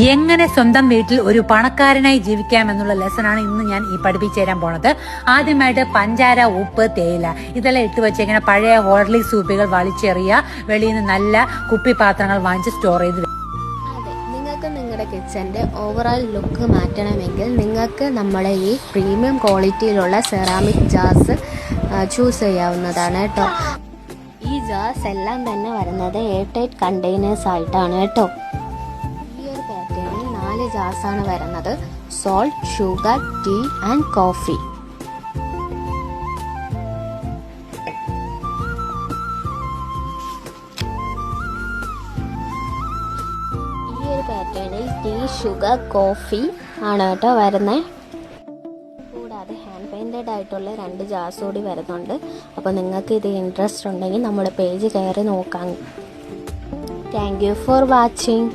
എങ്ങനെ സ്വന്തം വീട്ടിൽ ഒരു പണക്കാരനായി ജീവിക്കാം എന്നുള്ള ലെസണാണ് ഇന്ന് ഞാൻ ഈ പഠിപ്പിച്ചു തരാൻ പോണത്. ആദ്യമായിട്ട് പഞ്ചാര, ഉപ്പ്, തേയില ഇതെല്ലാം ഇട്ട് വെച്ചേക്കുന്ന പഴയ ഹോർലിക്സ് സൂപ്പികൾ വലിച്ചെറിയുക. വെളിയിൽ നിന്ന് നല്ല കുപ്പിപാത്രങ്ങൾ വാങ്ങിച്ച് സ്റ്റോർ ചെയ്ത്. നിങ്ങൾക്ക് നിങ്ങളുടെ കിച്ചൻ്റെ ഓവറോൾ ലുക്ക് മാറ്റണമെങ്കിൽ നിങ്ങൾക്ക് നമ്മുടെ ഈ പ്രീമിയം ക്വാളിറ്റിയിലുള്ള സെറാമിക് ജാർസ് ചൂസ് ചെയ്യാവുന്നതാണ് കേട്ടോ. ഈ ജാർസ് എല്ലാം തന്നെ വരുന്നത് എയർ ടൈറ്റ് കണ്ടെയ്നേഴ്സ് ആയിട്ടാണ് കേട്ടോ. ഈ ഒരു പാറ്റേണിൽ 4 ജാർസാണ് വരുന്നത്: salt, sugar, tea and coffee. പാറ്റേണിൽ ടീ, ഷുഗർ, കോഫി ആണ് കേട്ടോ വരുന്നത്. കൂടാതെ ഹാൻഡ് പെയിൻറ്റഡ് ആയിട്ടുള്ള 2 ജാർസ് കൂടി വരുന്നുണ്ട്. അപ്പോൾ നിങ്ങൾക്ക് ഇത് ഇൻട്രസ്റ്റ് ഉണ്ടെങ്കിൽ നമ്മുടെ പേജ് കയറി നോക്കാം. Thank you for watching.